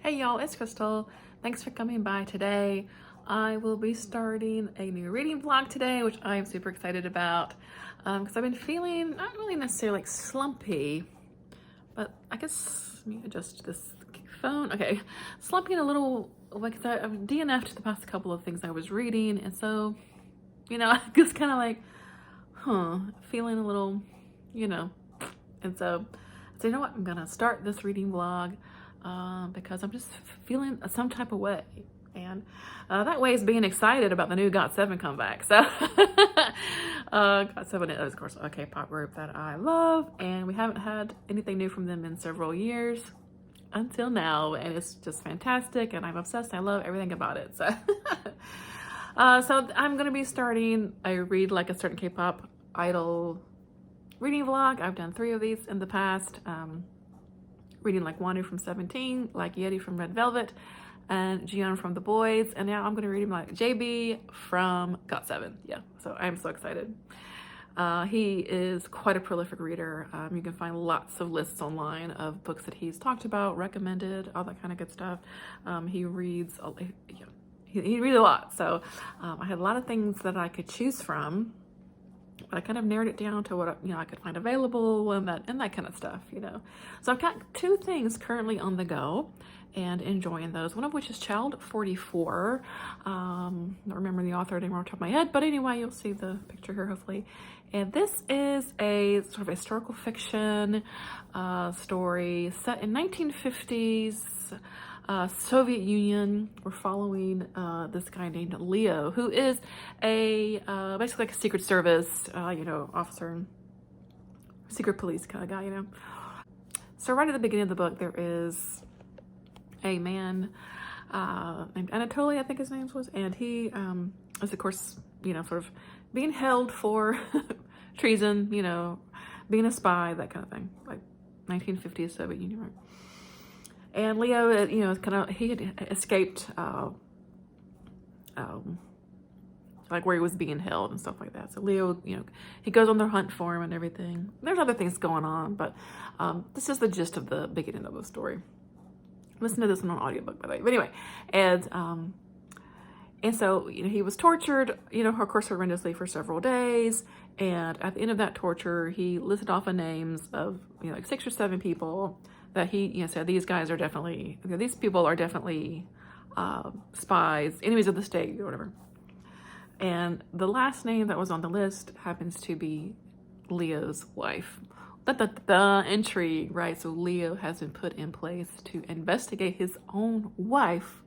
Hey y'all, it's Crystal. Thanks for coming by today. I will be starting a new reading vlog today, which I'm super excited about because I've been feeling not really necessarily like slumpy, but I guess let me adjust this phone. Okay, slumping a little like I've DNF'd the past couple of things I was reading, and so I just kind of like, feeling a little, and so you know what? I'm gonna start this reading vlog. Because I'm just feeling some type of way. And that way is being excited about the new GOT7 comeback. So GOT7 is, of course, a K-pop group that I love. And we haven't had anything new from them in several years until now. And it's just fantastic. And I'm obsessed. I love everything about it. So, so I'm going to be starting a Read Like a Certain K-pop Idol reading vlog. I've done 3 of these in the past. Reading like Wanu from 17, like Yeti from Red Velvet, and Jiyeon from The Boys, and now I'm going to read him like JB from GOT7. Yeah, so I'm so excited. He is quite a prolific reader. You can find lots of lists online of books that he's talked about, recommended, all that kind of good stuff. He reads, he reads a lot, so I had a lot of things that I could choose from. But I kind of narrowed it down to what I could find available and that kind of stuff, So I've got 2 things currently on the go and enjoying those. One of which is Child 44. I don't remember the author anymore off the top of my head, but anyway, you'll see the picture here hopefully. And this is a sort of historical fiction story set in 1950s. Soviet Union. We're following this guy named Leo, who is a basically like a Secret Service, officer, secret police kind of guy, So right at the beginning of the book, there is a man named Anatoly, I think his name was, and he is, of course, sort of being held for treason, being a spy, that kind of thing, like 1950s Soviet Union, right? And Leo, he had escaped, like where he was being held and stuff like that. So Leo, he goes on their hunt for him and everything. There's other things going on, but this is the gist of the beginning of the story. Listen to this one on audiobook, by the way. But anyway, and so, he was tortured, of course, horrendously for several days. And at the end of that torture, he listed off the names of, like 6 or 7 people that he, said these guys are definitely, these people are definitely spies, enemies of the state, or whatever. And the last name that was on the list happens to be Leo's wife. The intrigue, right? So Leo has been put in place to investigate his own wife.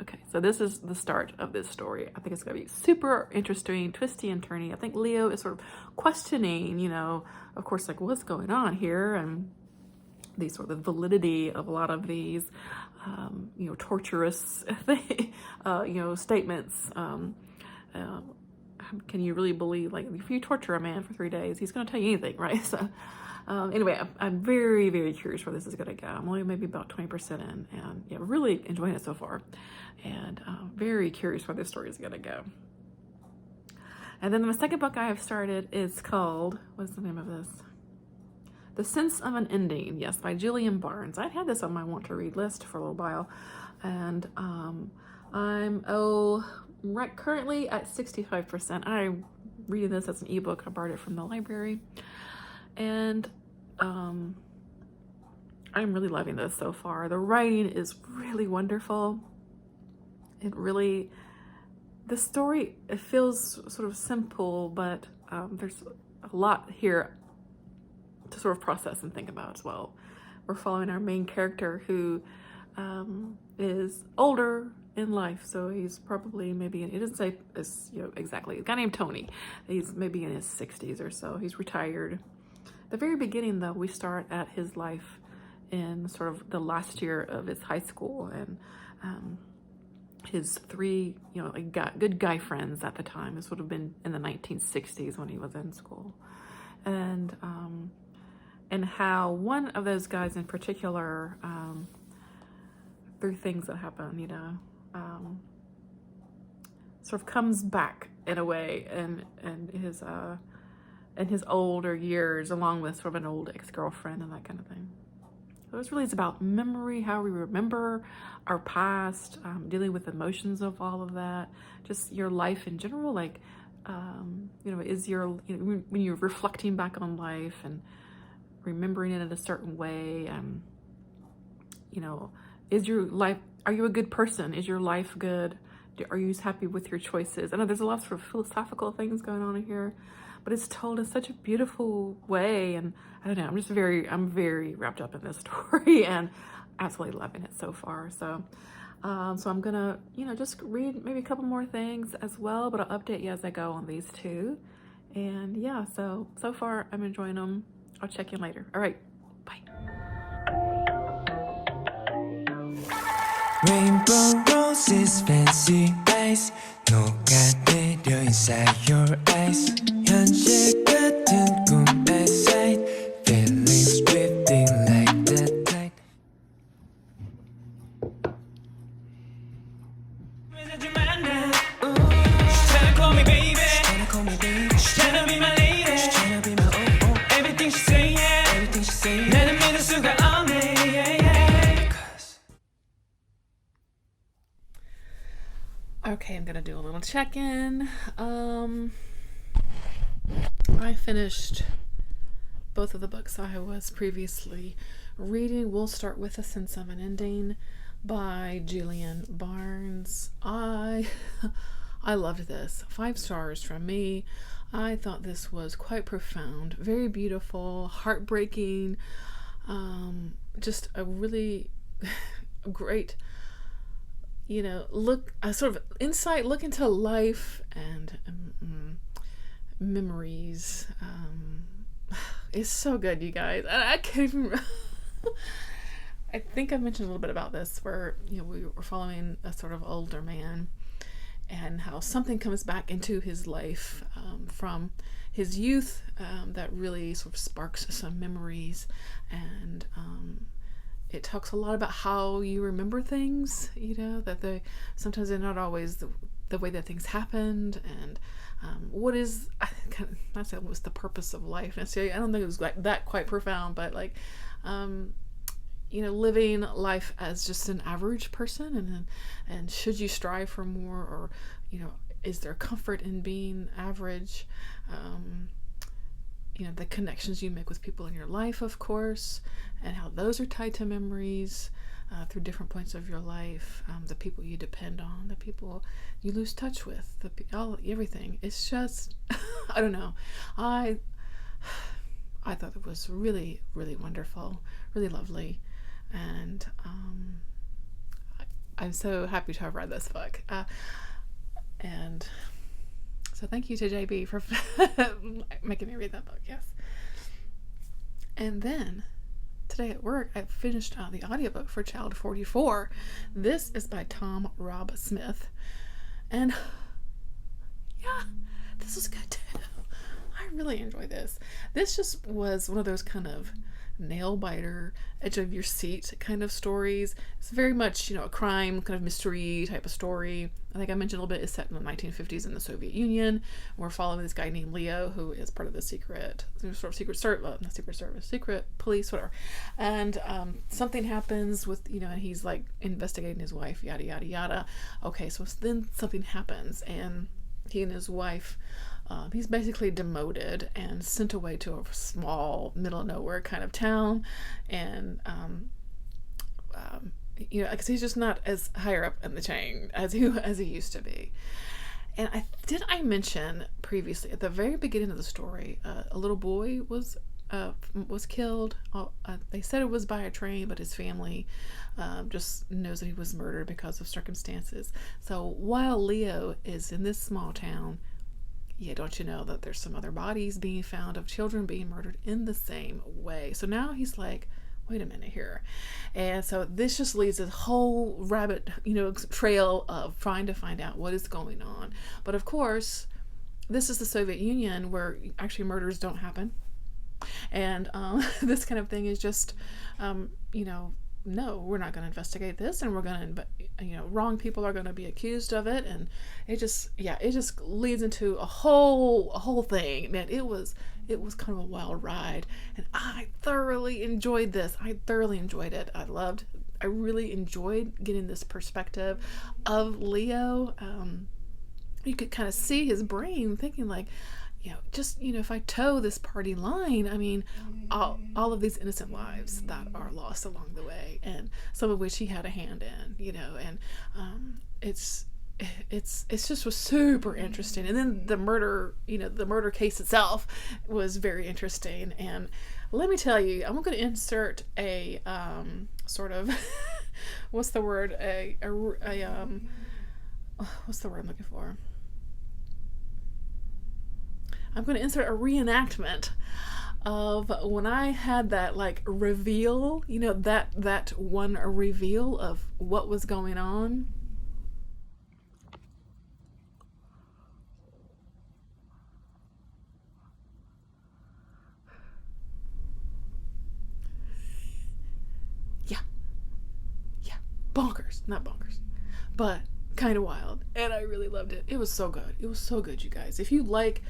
Okay, so this is the start of this story. I think it's going to be super interesting, twisty and turny. I think Leo is sort of questioning, of course, like what's going on here, and the sort of validity of a lot of these, torturous, statements. Can you really believe, like, if you torture a man for 3 days, he's going to tell you anything, right? So anyway, I'm very, very curious where this is going to go. I'm only maybe about 20% in, and yeah, really enjoying it so far, and very curious where this story is going to go. And then the second book I have started is called, what's the name of this? The Sense of an Ending, yes, by Julian Barnes. I had this on my want to read list for a little while, and I'm right currently at 65%. I'm reading this as an ebook. I borrowed it from the library, and I'm really loving this so far. The writing is really wonderful. The story, it feels sort of simple, but there's a lot here to sort of process and think about as well. We're following our main character who is older in life, so he's probably maybe it doesn't say exactly. A guy named Tony. He's maybe in his 60s or so. He's retired. The very beginning, though, we start at his life in sort of the last year of his high school, and his 3 good guy friends at the time. This would have been in the 1960s when he was in school, and how one of those guys in particular, through things that happen, sort of comes back in a way, and his older years, along with sort of an old ex-girlfriend and that kind of thing. So it's about memory, how we remember our past, dealing with emotions of all of that, just your life in general. Like, is when you're reflecting back on life and remembering it in a certain way, is your life, are you a good person? Is your life good? Are you happy with your choices? I know there's a lot of sort of philosophical things going on in here, but it's told in such a beautiful way. And I don't know, I'm very wrapped up in this story and absolutely loving it so far. So I'm gonna, just read maybe a couple more things as well, but I'll update you as I go on these two. And yeah, so far I'm enjoying them. I'll check in later. All right, bye. Rainbow roses, fancy eyes, 녹아내려 inside your eyes. 현실 같은 꿈의 sight, feelings drifting like the tide. Tryna call me baby, tryna be my lady, tryna be my oh. Everything she say, yeah, everything she say, 나는 믿을 수가 없네. Okay, I'm gonna do a little check-in. I finished both of the books I was previously reading. We'll start with A Sense of an Ending by Julian Barnes. I loved this. 5 stars from me. I thought this was quite profound, very beautiful, heartbreaking, just a really great look into life and memories. It's so good, you guys. I can't even I think I mentioned a little bit about this where we were following a sort of older man and how something comes back into his life from his youth that really sort of sparks some memories, and it talks a lot about how you remember things, that sometimes they're not always the way that things happened, and what is, not say what's the purpose of life necessarily. I don't think it was like that quite profound, but like, living life as just an average person, and should you strive for more, or, is there comfort in being average? The connections you make with people in your life, of course, and how those are tied to memories through different points of your life, the people you depend on, the people you lose touch with, everything. It's just, I don't know. I thought it was really, really wonderful, really lovely, and I'm so happy to have read this book. And so thank you to JB for making me read that book, yes. And then today at work, I finished the audiobook for Child 44. This is by Tom Rob Smith. And yeah, this was good too. I really enjoyed this. This just was one of those kind of nail biter, edge of your seat kind of stories. It's very much, a crime kind of mystery type of story. I think I mentioned a little bit, it's set in the 1950s in the Soviet Union. We're following this guy named Leo, who is part of the secret police, whatever. And something happens with, and he's like investigating his wife, yada, yada, yada. Okay, so then something happens, and he and his wife, he's basically demoted and sent away to a small middle of nowhere kind of town, and because he's just not as higher up in the chain as he used to be. And I mention previously at the very beginning of the story, a little boy was killed. They said it was by a train, but his family just knows that he was murdered because of circumstances. So while Leo is in this small town, don't you know that there's some other bodies being found of children being murdered in the same way? So now he's like, wait a minute here. And so this just leads this whole rabbit, trail of trying to find out what is going on. But of course, this is the Soviet Union, where actually murders don't happen. And this kind of thing is just, no, we're not going to investigate this, and we're going to, wrong people are going to be accused of it. And it just leads into a whole thing. Man, it was kind of a wild ride, and I thoroughly enjoyed this. I thoroughly enjoyed it. I really enjoyed getting this perspective of Leo. You could kind of see his brain thinking like, if I toe this party line, I mean, all of these innocent lives that are lost along the way, and some of which he had a hand in, and it's just was super interesting. And then the murder case itself was very interesting. And let me tell you, I'm going to insert a sort of what's the word what's the word I'm looking for? I'm going to insert a reenactment of when I had that like reveal, that one reveal of what was going on. Yeah, bonkers, not bonkers, but kind of wild, and I really loved it. It was so good. It was so good, you guys. If you like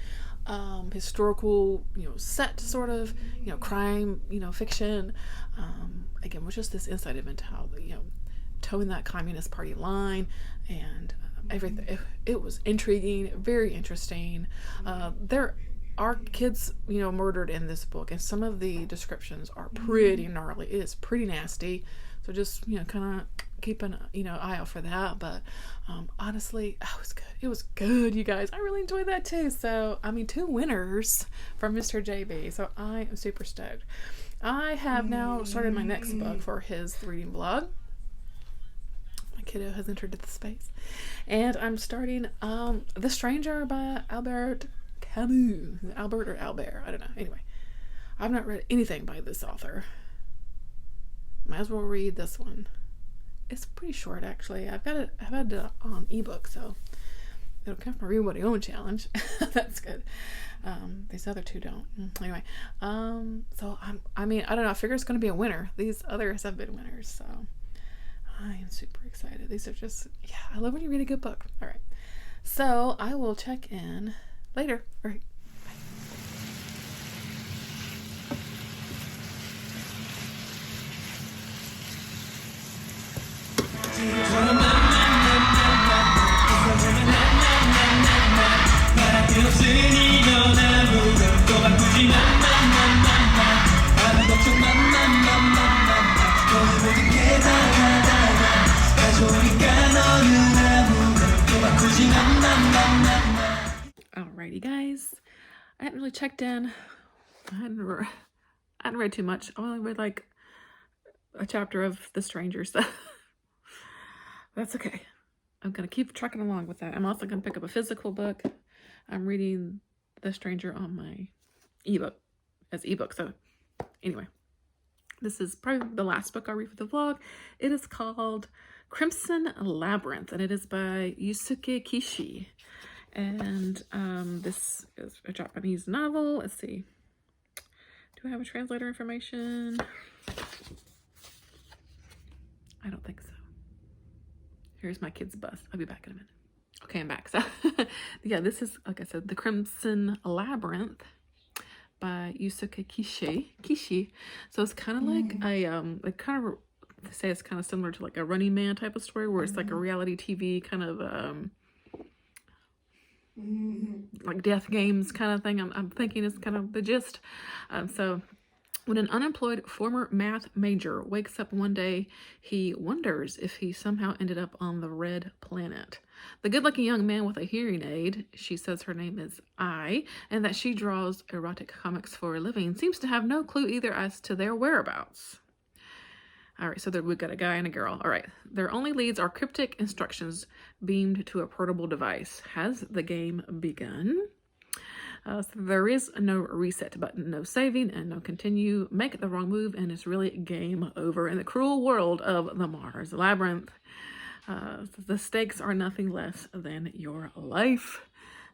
historical, set sort of, crime, fiction, again, with just this insight into how towing that Communist Party line and everything. It was intriguing, very interesting. There are kids, murdered in this book, and some of the descriptions are pretty gnarly. It is pretty nasty. So just, kind of keep an, eye out for that. But honestly, it was good. It was good, you guys. I really enjoyed that too. So, 2 winners from Mr. JB. So I am super stoked. I have now started my next book for his reading blog. My kiddo has entered the space. And I'm starting The Stranger by Albert Camus. Albert or Albert? I don't know. Anyway, I've not read anything by this author. Might as well read this one. It's pretty short, actually. I've had it on ebook, so it'll come from a Read What I Own challenge. That's good. These other 2 don't. Anyway, so I don't know. I figure it's going to be a winner. These others have been winners, so I am super excited. These are just, I love when you read a good book. All right, so I will check in later. All right. Alrighty, guys. I hadn't really checked in. I hadn't read too much. I only read like a chapter of The Stranger, so that's okay. I'm going to keep trucking along with that. I'm also going to pick up a physical book. I'm reading The Stranger on my ebook, as ebook. So anyway, this is probably the last book I'll read for the vlog. It is called Crimson Labyrinth, and it is by Yusuke Kishi. And this is a Japanese novel. Let's see. Do I have a translator information? I don't think so. Here's my kid's bus. I'll be back in a minute. Okay, I'm back. So, yeah, this is, like I said, The Crimson Labyrinth by Yusuke Kishi. So it's kind of like they say it's kind of similar to like a Running Man type of story, where it's like a reality TV kind of like death games kind of thing. I'm thinking it's kind of the gist. So when an unemployed former math major wakes up one day, he wonders if he somehow ended up on the red planet. The good-looking young man with a hearing aid, she says her name is I, and that she draws erotic comics for a living, seems to have no clue either as to their whereabouts. All right, so we've got a guy and a girl. All right, their only leads are cryptic instructions beamed to a portable device. Has the game begun? So there is no reset button, no saving, and no continue. Make the wrong move, and it's really game over in the cruel world of the Mars Labyrinth. The stakes are nothing less than your life.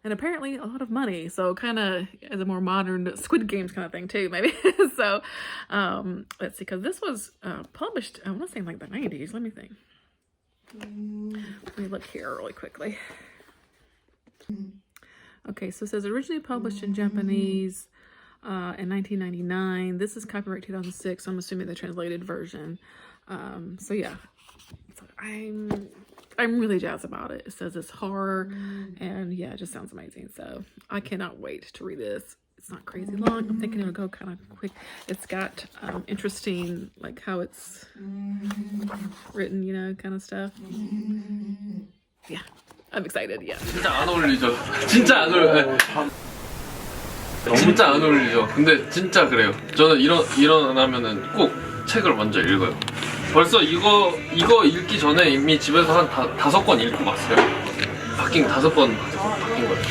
and apparently a lot of money. So kind of as a more modern Squid Games kind of thing too, maybe. So let's see, because this was published, I want to say in like the 90s. Let me think. Let me look here really quickly. Okay, so it says originally published in Japanese in 1999. This is copyright 2006, so I'm assuming the translated version. So yeah, so I'm really jazzed about it. It says it's horror, and yeah, it just sounds amazing. So I cannot wait to read this. It's not crazy long. I'm thinking it'll go kind of quick. It's got interesting, like how it's written, you know, kind of stuff. Yeah, I'm excited. Yeah. 진짜 안 어울리죠. 진짜 안 어울려요. 진짜 안 어울리죠. 근데 진짜 그래요. 저는 일어나면은 꼭 책을 먼저 읽어요. 벌써 이거 읽기 전에 이미 집에서 한 5권 읽고 왔어요. 바뀐 5번 바뀐 거예요.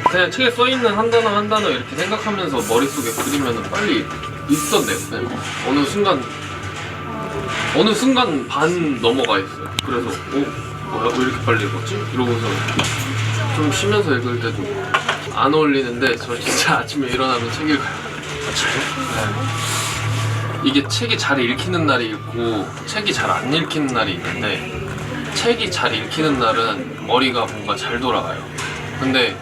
그냥 책에 써있는 한 단어 이렇게 생각하면서 머릿속에 그리면은 빨리 읽던데요. 그냥 어느 순간 반 넘어가 있어요. 그래서 뭐야 왜 이렇게 빨리 읽었지? 이러고서 좀 쉬면서 읽을 때도 안 어울리는데 저 진짜 아침에 일어나면 책 읽어요. 네. 이게 책이 잘 읽히는 날이 있고 책이 잘 안 읽히는 날이 있는데 책이 잘 읽히는 날은 머리가 뭔가 잘 돌아가요. 근데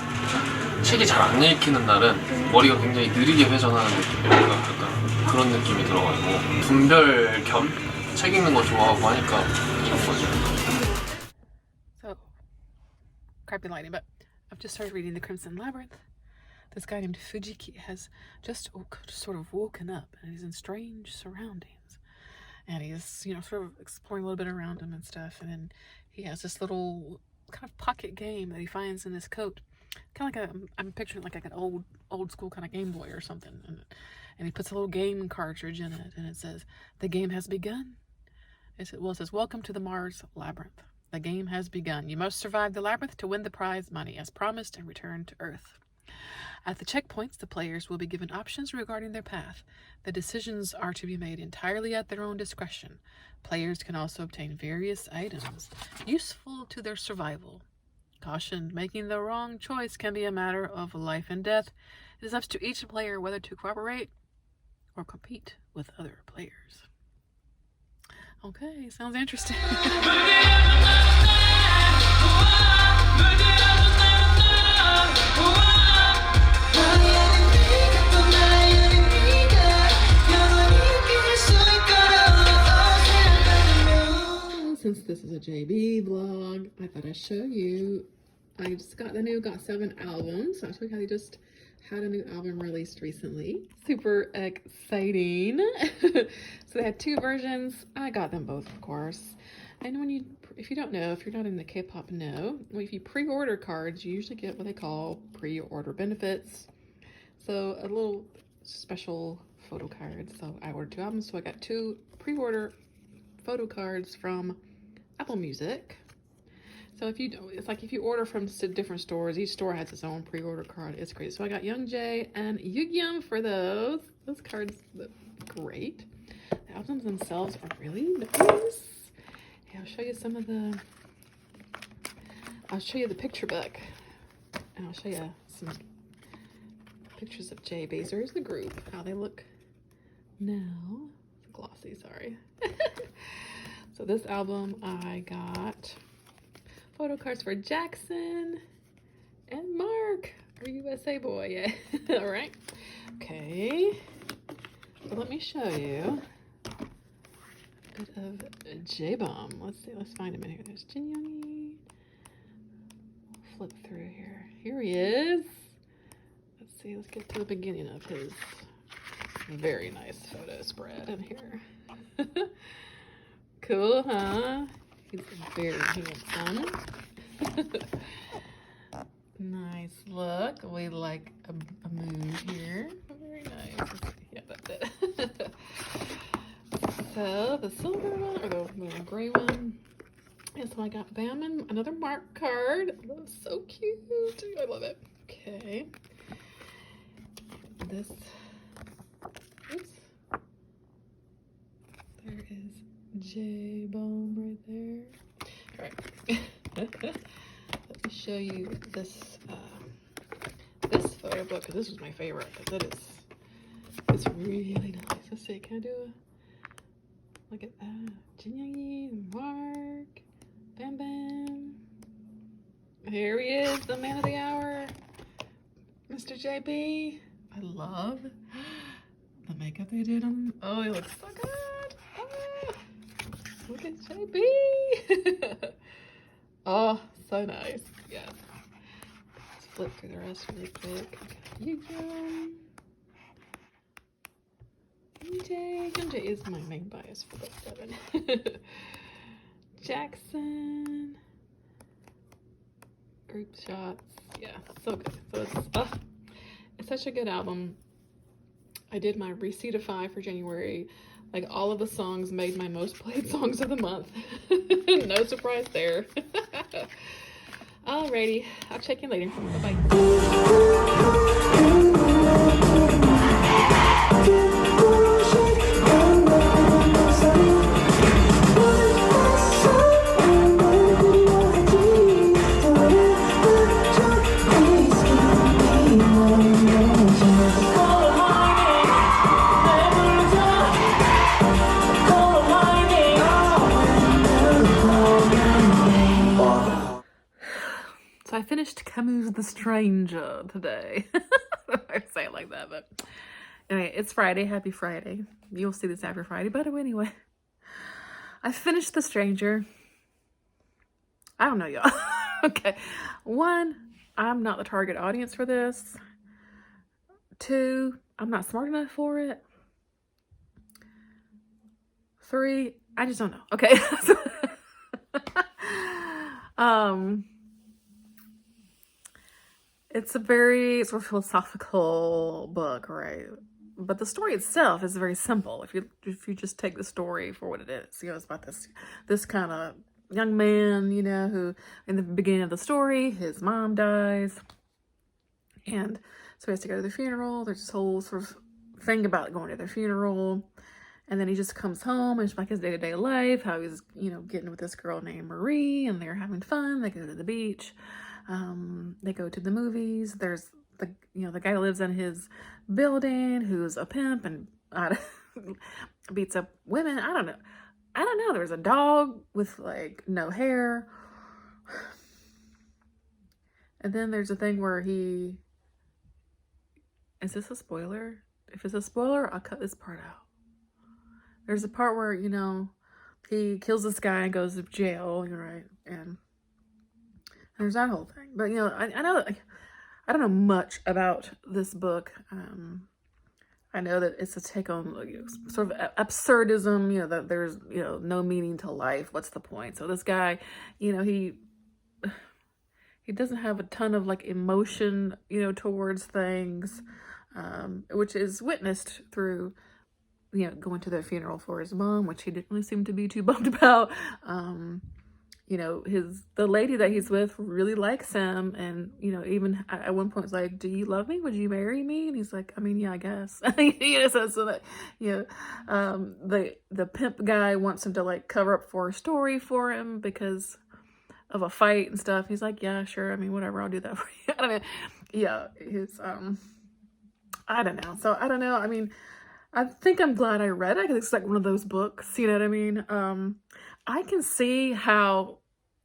책이 잘 안 읽히는 날은 머리가 굉장히 느리게 회전하는 느낌이랄까 약간 그런 느낌이 들어가지고 분별 겸 책 읽는 거 좋아하고 하니까 이런 거죠. So, crappy lighting, but I've just started reading The Crimson Labyrinth. This guy named Fujiki has just sort of woken up, and he's in strange surroundings. And he's, you know, sort of exploring a little bit around him and stuff. And then he has this little kind of pocket game that he finds in his coat. Kind of like I'm picturing like an old school kind of Game Boy or something. And he puts a little game cartridge in it, and it says, "The game has begun." It says, "Welcome to the Mars Labyrinth. The game has begun. You must survive the labyrinth to win the prize money as promised and return to Earth. At the checkpoints, the players will be given options regarding their path. The decisions are to be made entirely at their own discretion. Players can also obtain various items useful to their survival. Caution, making the wrong choice can be a matter of life and death. It is up to each player whether to cooperate or compete with other players." Okay, sounds interesting. Since this is a JB vlog, I thought I'd show you. I just got the new GOT7 album, so I'll show you how they just had a new album released recently. Super exciting. So they had 2 versions. I got them both, of course. And if you don't know, if you're not in the K-pop know, if you pre-order cards, you usually get what they call pre-order benefits. So a little special photo card. So I ordered 2 albums, so I got 2 pre-order photo cards from Apple Music. So it's like if you order from different stores, each store has its own pre-order card. It's great. So I got Youngjae and Yusuke for those. Those cards look great. The albums themselves are really nice. Yeah, I'll show you the picture book. And I'll show you some pictures of JBs. There's the group, how they look now. It's glossy, sorry. So this album I got photo cards for Jackson and Mark, our USA boy. Yeah. All right. Okay. So let me show you a bit of J-Bomb. Let's see. Let's find him in here. There's Jin Youngie. Flip through here. Here he is. Let's see. Let's get to the beginning of his very nice photo spread in here. Cool, huh? He's very handsome. Nice look. We like a mood here. Very nice. Yeah, that's it. So the silver one, or the gray one. And so I got Bam and another Mark card. Oh, so cute. I love it. Okay. This. Oops. There is J-Bomb right there. All right. Let me show you this other book because this was my favorite because it's really nice. Let's see, can I do a look at that? Julian, Mark, Bam Bam. Here he is, the man of the hour, Mr. JB. I love the makeup they did on him. Oh, he looks so good. Oh, look at JB. Oh, so nice. Yes. Let's flip through the rest really quick. MJ is my main bias for book 7. Jackson. Group shots. Yeah, so good. So it's such a good album. I did my receipt of 5 for January. Like, all of the songs made my most played songs of the month. No surprise there. Alrighty, I'll check in later. Bye-bye. So I finished Camus' The Stranger today. I don't know if I say it like that, but anyway, it's Friday. Happy Friday. You'll see this after Friday, but anyway. I finished The Stranger. I don't know, y'all. Okay. 1, I'm not the target audience for this. 2, I'm not smart enough for it. 3, I just don't know. Okay. It's a very sort of philosophical book, right? But the story itself is very simple. If you just take the story for what it is, it's about this kind of young man, who in the beginning of the story, his mom dies, and so he has to go to the funeral. There's this whole sort of thing about going to the funeral, and then he just comes home and it's like his day-to-day life, how he's getting with this girl named Marie, and they're having fun. They go to the beach. They go to the movies. There's the guy who lives in his building who's a pimp and beats up women. I don't know. There's a dog with no hair. And then there's a thing where is this a spoiler? If it's a spoiler, I'll cut this part out. There's a part where, he kills this guy and goes to jail, right? And there's that whole thing. But, I know, I don't know much about this book. I know that it's a take on sort of absurdism, that there's, no meaning to life. What's the point? So this guy, he doesn't have a ton of emotion, towards things, which is witnessed through, going to the funeral for his mom, which he didn't really seem to be too bummed about. The lady that he's with really likes him, and even at one point it's like, "Do you love me? Would you marry me?" And he's like, "I mean, yeah, I guess." So that the pimp guy wants him to cover up for a story for him because of a fight and stuff. He's like, "Yeah, sure. I mean, whatever. I'll do that for you." I mean, yeah, his I don't know. So I don't know. I mean, I think I'm glad I read it because it's one of those books. You know what I mean? I can see how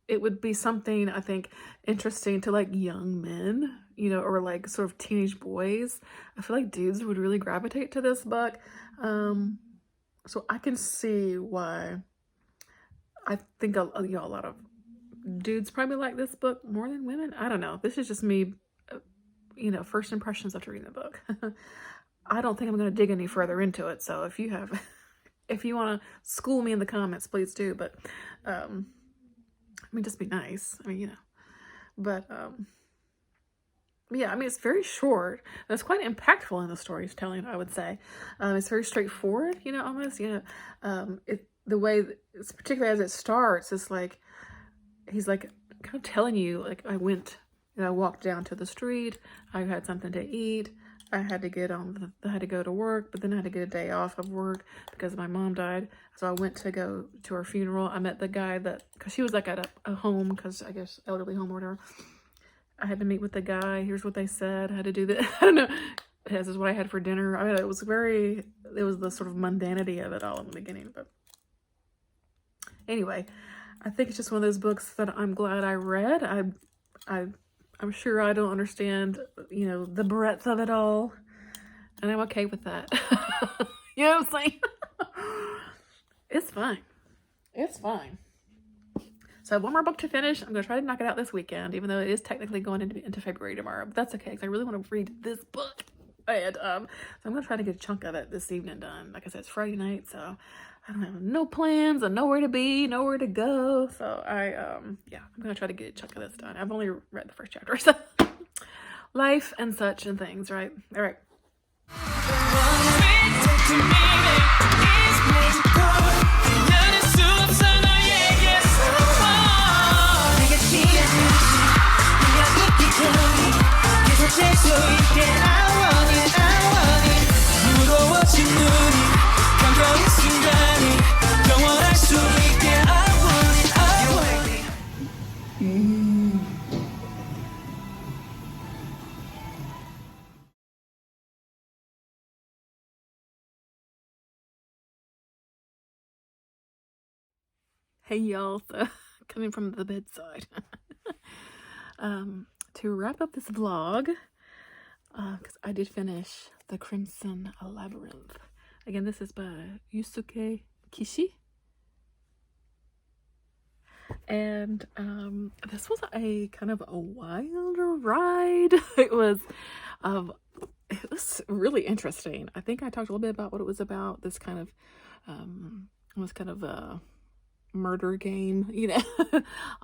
it would be something, I think, interesting to young men, or sort of teenage boys. I feel like dudes would really gravitate to this book. So I can see why I think a lot of dudes probably like this book more than women. I don't know. This is just me, first impressions after reading the book. I don't think I'm going to dig any further into it. So if you want to school me in the comments, please do. But, just be nice. But, yeah, it's very short. And it's quite impactful in the storytelling, I would say. It's very straightforward, almost, the way, it's particularly as it starts, it's he's kind of telling you, I went, I walked down to the street, I had something to eat, I had to go to work, but then I had to get a day off of work because my mom died. So I went to go to her funeral. I met the guy because she was at a home, because I guess elderly home or whatever. I had to meet with the guy. Here's what they said. I had to do this. I don't know. This is what I had for dinner. I mean, it was the sort of mundanity of it all in the beginning. But anyway, I think it's just one of those books that I'm glad I read. I'm sure I don't understand, the breadth of it all. And I'm okay with that. You know what I'm saying? It's fine. It's fine. So I have one more book to finish. I'm going to try to knock it out this weekend, even though it is technically going into February tomorrow. But that's okay, because I really want to read this book. And so I'm going to try to get a chunk of it this evening done. Like I said, it's Friday night, so I don't have no plans and nowhere to be, nowhere to go. So I'm going to try to get a chunk of this done. I've only read the first chapter, so life and such and things, right? All right. Hey y'all, so coming from the bedside. To wrap up this vlog, because I did finish The Crimson Labyrinth. Again, this is by Yusuke Kishi. And this was a kind of a wild ride. It was really interesting. I think I talked a little bit about what it was about. This kind of was kind of a murder game,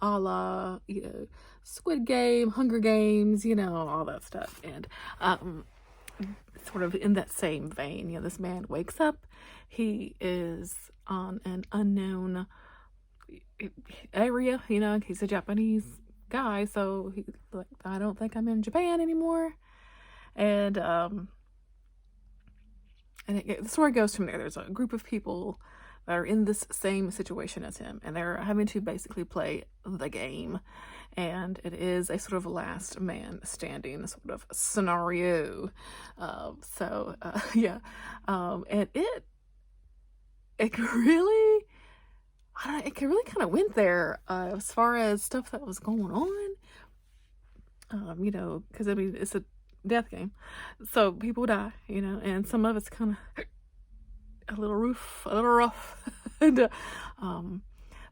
a la, Squid Game, Hunger Games, all that stuff. And sort of in that same vein, this man wakes up, he is on an unknown area, he's a Japanese guy, so he's like, I don't think I'm in Japan anymore. And the story goes from there. There's a group of people that are in this same situation as him, and they're having to basically play the game, and it is a sort of last man standing sort of scenario. And it really, it really kind of went there as far as stuff that was going on, because it's a death game, so people die, and some of it's kind of a little rough, and but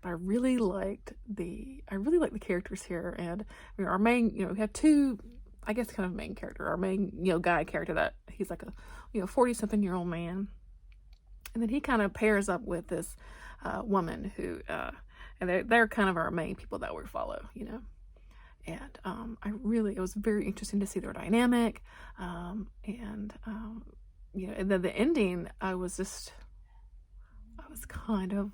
I really liked the characters here. And our main, we have two, I guess, kind of main character. Our main, guy character, that he's like a 40-something-year-old man, and then he kind of pairs up with this woman who, and they're kind of our main people that we follow, And it was very interesting to see their dynamic, and then the ending, I was kind of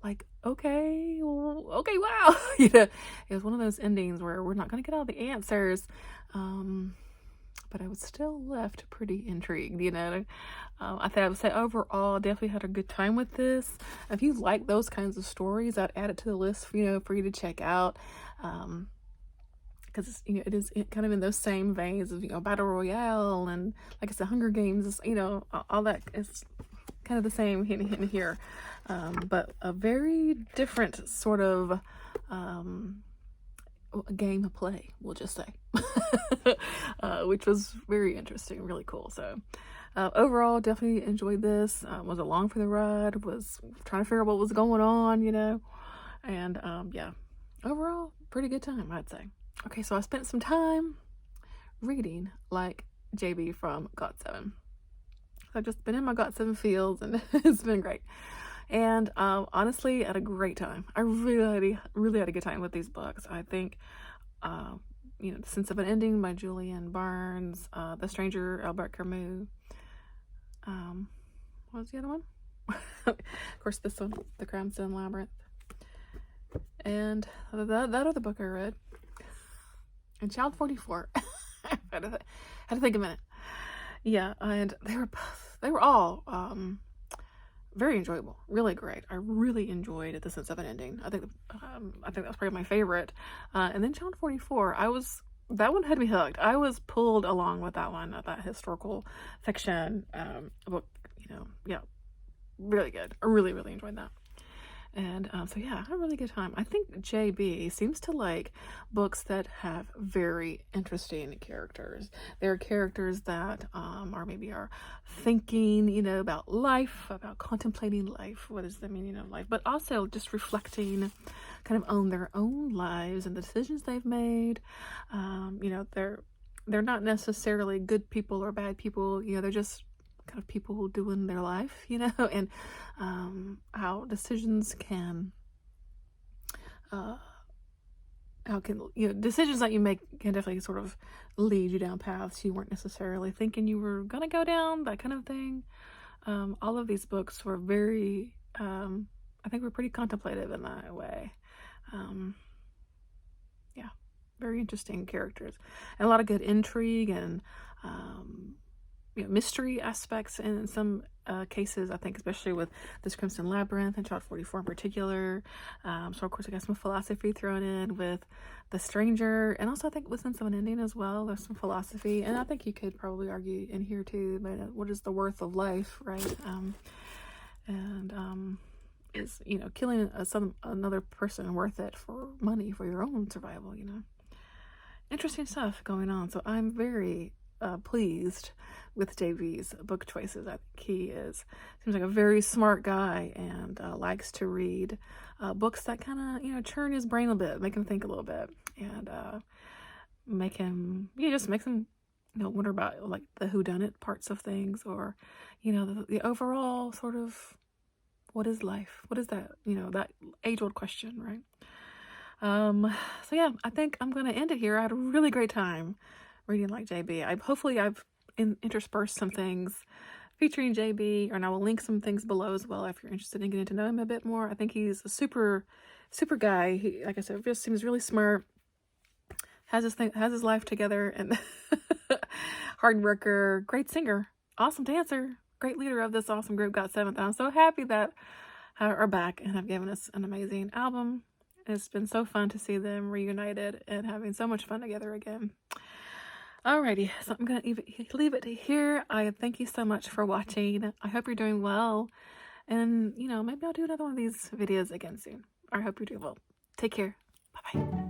like, okay, wow. It was one of those endings where we're not going to get all the answers, but I was still left pretty intrigued, I think I would say overall, definitely had a good time with this. If you like those kinds of stories, I'd add it to the list, for you to check out. Because it is kind of in those same veins of Battle Royale, and like I said, Hunger Games, all that is kind of the same hidden here, but a very different sort of game of play, we'll just say, which was very interesting, really cool. So overall, definitely enjoyed this. Was along for the ride, was trying to figure out what was going on, and overall, pretty good time, I'd say. Okay, so I spent some time reading like JB from GOT7. So I've just been in my GOT7 fields, and it's been great. And honestly, I had a great time. I really had a good time with these books. I think, The Sense of an Ending by Julian Barnes, The Stranger, Albert Camus. What was the other one? Of course, this one, The Crimson Labyrinth. And that other book I read. And Child 44. I had to think a minute. Yeah, and they were all very enjoyable, really great. I really enjoyed The Sense of an Ending. I think that was probably my favorite. And then Child 44, I was that one had me hooked. I was pulled along with that one, that historical fiction book, you know, yeah, really good. I really, really enjoyed that. And so yeah, I had a really good time. I think JB seems to like books that have very interesting characters. They're characters that are thinking, you know, about life, about contemplating life. What is the meaning of life? But also just reflecting kind of on their own lives and the decisions they've made. You know, they're not necessarily good people or bad people. You know, they're just kind of people doing their life, you know, and how decisions can decisions that you make can definitely sort of lead you down paths you weren't necessarily thinking you were gonna go down, that kind of thing. All of these books were very I think were pretty contemplative in that way. Yeah, very interesting characters and a lot of good intrigue and mystery aspects in some cases, I think, especially with this Crimson Labyrinth and Child 44 in particular. So of course I got some philosophy thrown in with The Stranger, and also I think with Sense of an Ending as well, there's some philosophy, and I think you could probably argue in here too, but what is the worth of life, right? Is, you know, killing another person worth it for money, for your own survival, you know? Interesting stuff going on. So I'm very pleased with JV's book choices. I think he seems like a very smart guy and likes to read books that kind of, you know, churn his brain a bit, make him think a little bit, and make him, just makes him, you know, wonder about like the whodunit parts of things, or, you know, the overall sort of what is life? What is that? You know, that age-old question, right? So yeah, I think I'm gonna end it here. I had a really great time reading like JB. Hopefully I've interspersed some things featuring JB, and I will link some things below as well if you're interested in getting to know him a bit more. I think he's a super guy. He, like I said, just seems really smart, has his life together, and hard worker, great singer, awesome dancer, great leader of this awesome group, GOT7. I'm so happy that are back and have given us an amazing album. It's been so fun to see them reunited and having so much fun together again. Alrighty, so I'm gonna leave it here. I thank you so much for watching. I hope you're doing well, and you know, maybe I'll do another one of these videos again soon. I hope you're doing well. Take care. Bye bye.